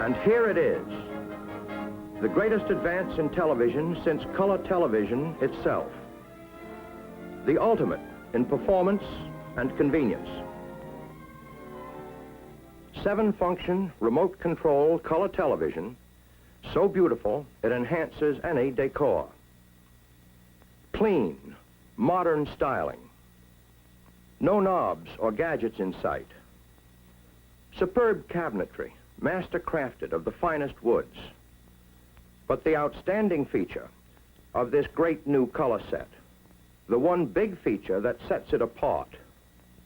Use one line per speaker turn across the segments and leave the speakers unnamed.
And here it is, the greatest advance in television since color television itself. The ultimate in performance and convenience. 7-function remote control color television, so beautiful it enhances any decor. Clean, modern styling. No knobs or gadgets in sight. Superb cabinetry, master crafted of the finest woods. But the outstanding feature of this great new color set, the one big feature that sets it apart,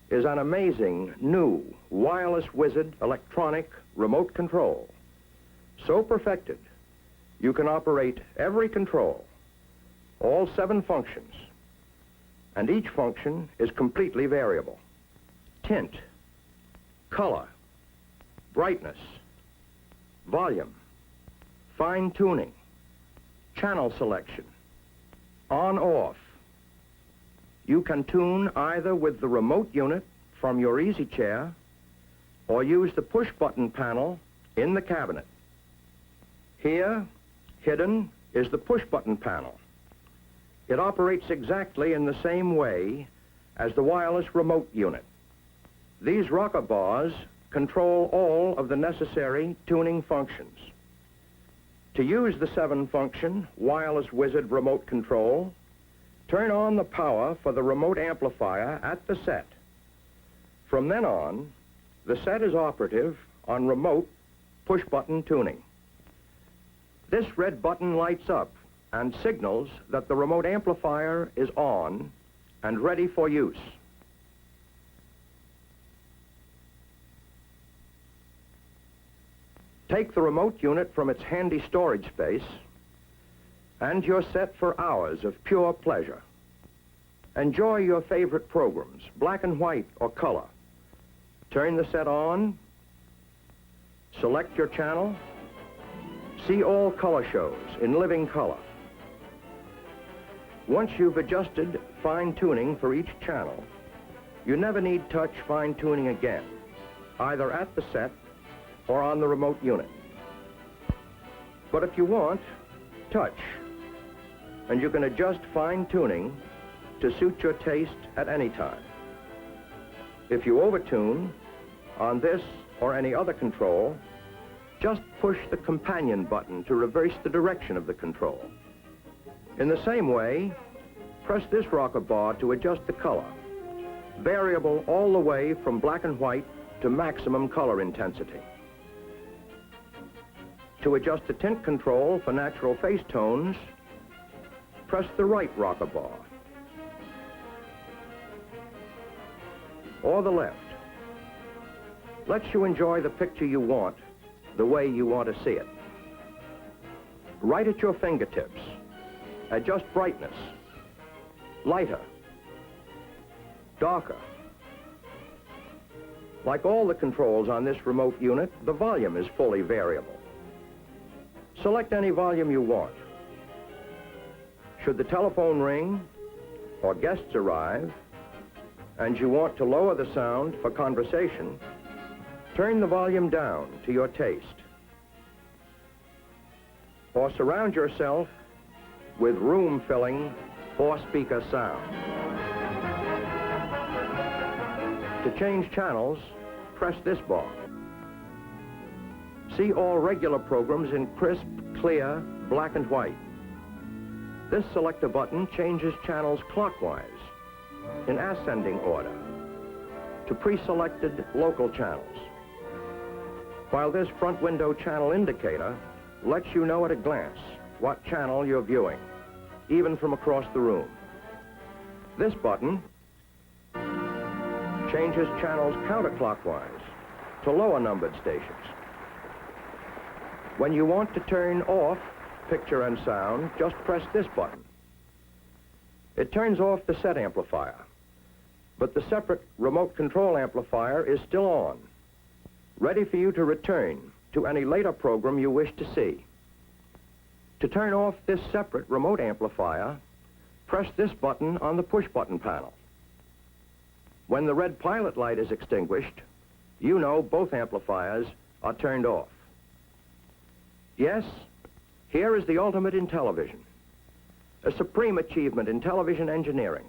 is an amazing new wireless wizard electronic remote control. So perfected, you can operate every control, all 7 functions, and each function is completely variable. Tint, color, brightness, volume, fine tuning, channel selection, on-off. You can tune either with the remote unit from your easy chair or use the push-button panel in the cabinet. Here, hidden, is the push-button panel. It operates exactly in the same way as the wireless remote unit. These rocker bars control all of the necessary tuning functions. To use the 7-function wireless wizard remote control, turn on the power for the remote amplifier at the set. From then on, the set is operative on remote push-button tuning. This red button lights up and signals that the remote amplifier is on and ready for use. Take the remote unit from its handy storage space, and you're set for hours of pure pleasure. Enjoy your favorite programs, black and white or color. Turn the set on, select your channel, see all color shows in living color. Once you've adjusted fine tuning for each channel, you never need touch fine tuning again, either at the set or on the remote unit. But if you want, touch, and you can adjust fine tuning to suit your taste at any time. If you overtune on this or any other control, just push the companion button to reverse the direction of the control. In the same way, press this rocker bar to adjust the color, variable all the way from black and white to maximum color intensity. To adjust the tint control for natural face tones, press the right rocker bar, or the left. Lets you enjoy the picture you want, the way you want to see it. Right at your fingertips, adjust brightness, lighter, darker. Like all the controls on this remote unit, the volume is fully variable. Select any volume you want. Should the telephone ring or guests arrive and you want to lower the sound for conversation, turn the volume down to your taste. Or surround yourself with room-filling 4-speaker sound. To change channels, press this bar. See all regular programs in crisp, clear, black and white. This selector button changes channels clockwise, in ascending order, to pre-selected local channels. While this front window channel indicator lets you know at a glance what channel you're viewing, even from across the room. This button changes channels counterclockwise to lower numbered stations. When you want to turn off picture and sound, just press this button. It turns off the set amplifier, but the separate remote control amplifier is still on, ready for you to return to any later program you wish to see. To turn off this separate remote amplifier, press this button on the push-button panel. When the red pilot light is extinguished, you know both amplifiers are turned off. Yes, here is the ultimate in television. A supreme achievement in television engineering.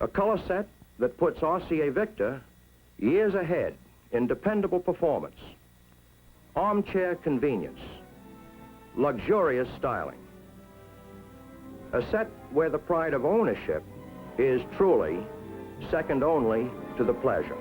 A color set that puts RCA Victor years ahead in dependable performance, armchair convenience, luxurious styling. A set where the pride of ownership is truly second only to the pleasure.